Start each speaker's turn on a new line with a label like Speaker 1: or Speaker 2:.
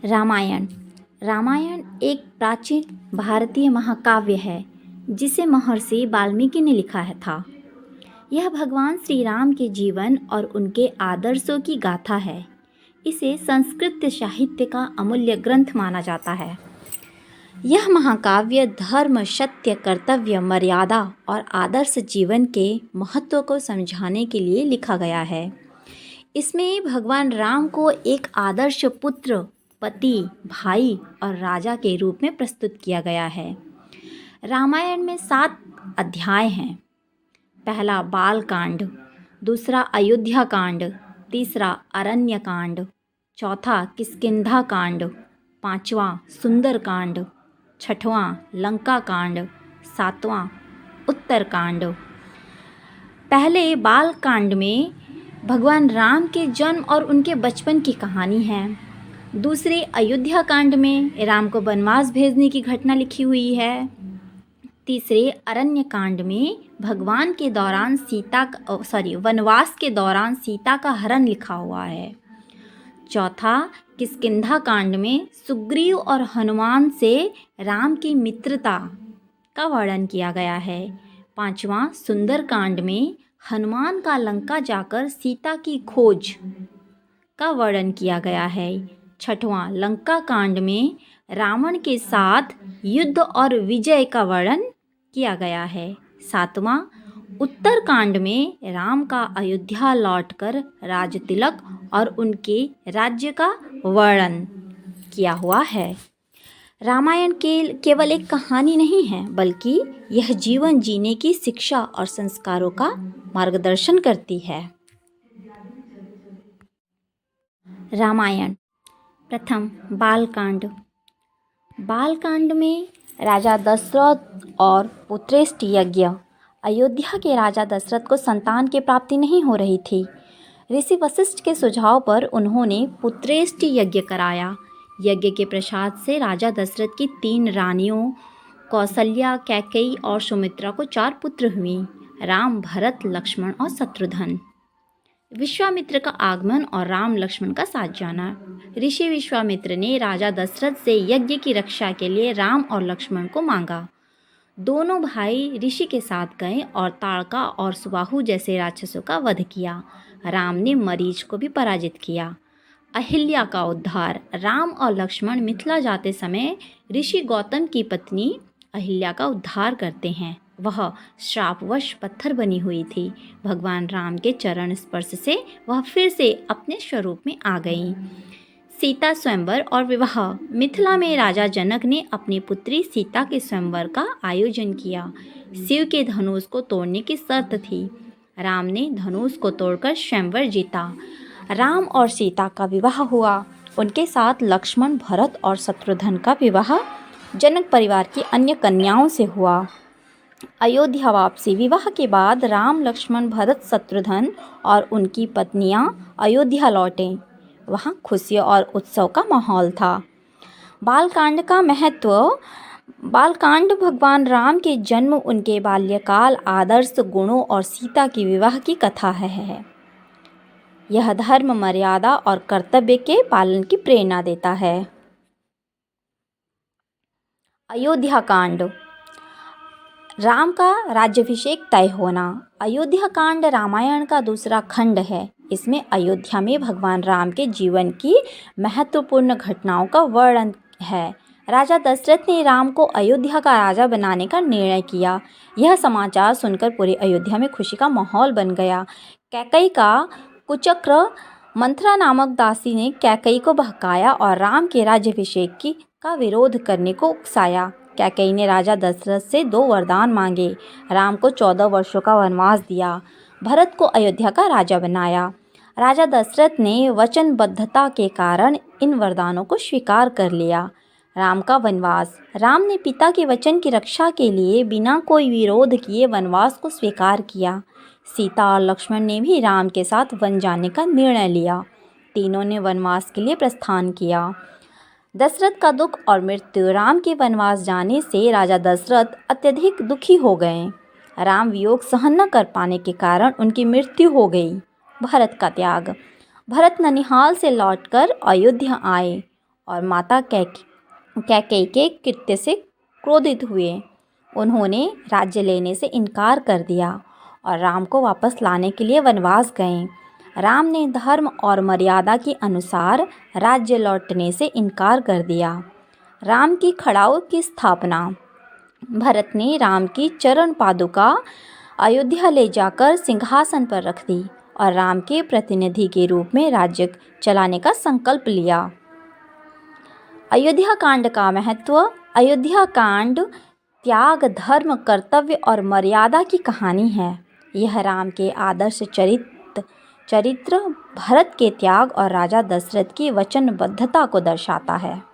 Speaker 1: रामायण रामायण एक प्राचीन भारतीय महाकाव्य है जिसे महर्षि वाल्मीकि ने लिखा था। यह भगवान श्री राम के जीवन और उनके आदर्शों की गाथा है। इसे संस्कृत साहित्य का अमूल्य ग्रंथ माना जाता है। यह महाकाव्य धर्म, सत्य, कर्तव्य, मर्यादा और आदर्श जीवन के महत्व को समझाने के लिए लिखा गया है। इसमें भगवान राम को एक आदर्श पुत्र, पति, भाई और राजा के रूप में प्रस्तुत किया गया है। रामायण में 7 अध्याय हैं। पहला बाल कांड, दूसरा अयोध्या कांड, तीसरा अरण्य कांड, चौथा किष्किंधा कांड, पांचवा सुंदर कांड, छठवां लंका कांड, सातवां उत्तर कांड। पहले बाल कांड में भगवान राम के जन्म और उनके बचपन की कहानी है। दूसरे अयोध्या कांड में राम को वनवास भेजने की घटना लिखी हुई है। तीसरे अरण्य कांड में भगवान के दौरान वनवास के दौरान सीता का हरण लिखा हुआ है। चौथा किष्किंधा कांड में सुग्रीव और हनुमान से राम की मित्रता का वर्णन किया गया है। पांचवा सुंदर कांड में हनुमान का लंका जाकर सीता की खोज का वर्णन किया गया है। छठवां लंका कांड में रावण के साथ युद्ध और विजय का वर्णन किया गया है। सातवां उत्तर कांड में राम का अयोध्या लौटकर राजतिलक और उनके राज्य का वर्णन किया हुआ है। रामायण केवल एक कहानी नहीं है, बल्कि यह जीवन जीने की शिक्षा और संस्कारों का मार्गदर्शन करती है। रामायण प्रथम बालकांड। बालकांड में राजा दशरथ और पुत्रेष्टि यज्ञ। अयोध्या के राजा दशरथ को संतान की प्राप्ति नहीं हो रही थी। ऋषि वशिष्ठ के सुझाव पर उन्होंने पुत्रेष्टि यज्ञ कराया। यज्ञ के प्रसाद से राजा दशरथ की 3 रानियों कौसल्या, कैकेयी और सुमित्रा को 4 पुत्र हुए, राम, भरत, लक्ष्मण और शत्रुघ्न। विश्वामित्र का आगमन और राम लक्ष्मण का साथ जाना। ऋषि विश्वामित्र ने राजा दशरथ से यज्ञ की रक्षा के लिए राम और लक्ष्मण को मांगा। दोनों भाई ऋषि के साथ गए और ताड़का और सुबाहु जैसे राक्षसों का वध किया। राम ने मरीच को भी पराजित किया। अहिल्या का उद्धार। राम और लक्ष्मण मिथिला जाते समय ऋषि गौतम की पत्नी अहिल्या का उद्धार करते हैं। वह श्रापवश पत्थर बनी हुई थी। भगवान राम के चरण स्पर्श से वह फिर से अपने स्वरूप में आ गई। सीता स्वयंवर और विवाह। मिथिला में राजा जनक ने अपनी पुत्री सीता के स्वयंवर का आयोजन किया। शिव के धनुष को तोड़ने की शर्त थी। राम ने धनुष को तोड़कर स्वयंवर जीता। राम और सीता का विवाह हुआ। उनके साथ लक्ष्मण, भरत और शत्रुघ्न का विवाह जनक परिवार की अन्य कन्याओं से हुआ। अयोध्या वापसी। विवाह के बाद राम, लक्ष्मण, भरत, शत्रुघ्न और उनकी पत्नियां अयोध्या लौटे। वहां खुशियों और उत्सव का माहौल था। बालकांड का महत्व। बालकांड भगवान राम के जन्म, उनके बाल्यकाल, आदर्श गुणों और सीता की विवाह की कथा है। यह धर्म, मर्यादा और कर्तव्य के पालन की प्रेरणा देता है। अयोध्या कांड। राम का राज्याभिषेक तय होना। अयोध्या कांड रामायण का दूसरा खंड है। इसमें अयोध्या में भगवान राम के जीवन की महत्वपूर्ण घटनाओं का वर्णन है। राजा दशरथ ने राम को अयोध्या का राजा बनाने का निर्णय किया। यह समाचार सुनकर पूरी अयोध्या में खुशी का माहौल बन गया। कैकेयी का कुचक्र। मंथरा नामक दासी ने कैकेयी को बहकाया और राम के राज्याभिषेक का विरोध करने को उकसाया। कैकेयी ने राजा दशरथ से 2 वरदान मांगे। राम को 14 वर्षों का वनवास दिया। भरत को अयोध्या का राजा बनाया। राजा दशरथ ने वचनबद्धता के कारण इन वरदानों को स्वीकार कर लिया। राम का वनवास। राम ने पिता के वचन की रक्षा के लिए बिना कोई विरोध किए वनवास को स्वीकार किया। सीता और लक्ष्मण ने भी राम के साथ वन जाने का निर्णय लिया। तीनों ने वनवास के लिए प्रस्थान किया। दशरथ का दुख और मृत्यु। राम के वनवास जाने से राजा दशरथ अत्यधिक दुखी हो गए। राम वियोग सहन न कर पाने के कारण उनकी मृत्यु हो गई। भरत का त्याग। भरत ननिहाल से लौटकर अयोध्या आए। और माता कैकेयी के कृत्य से क्रोधित हुए। उन्होंने राज्य लेने से इनकार कर दिया और राम को वापस लाने के लिए वनवास गए। राम ने धर्म और मर्यादा के अनुसार राज्य लौटने से इनकार कर दिया। राम की खड़ाऊ की स्थापना। भरत ने राम की चरण पादुका अयोध्या ले जाकर सिंहासन पर रख दी और राम के प्रतिनिधि के रूप में राज्य चलाने का संकल्प लिया। अयोध्या कांड का महत्व। अयोध्या कांड त्याग, धर्म, कर्तव्य और मर्यादा की कहानी है। यह राम के आदर्श चरित्र, भरत के त्याग और राजा दशरथ की वचनबद्धता को दर्शाता है।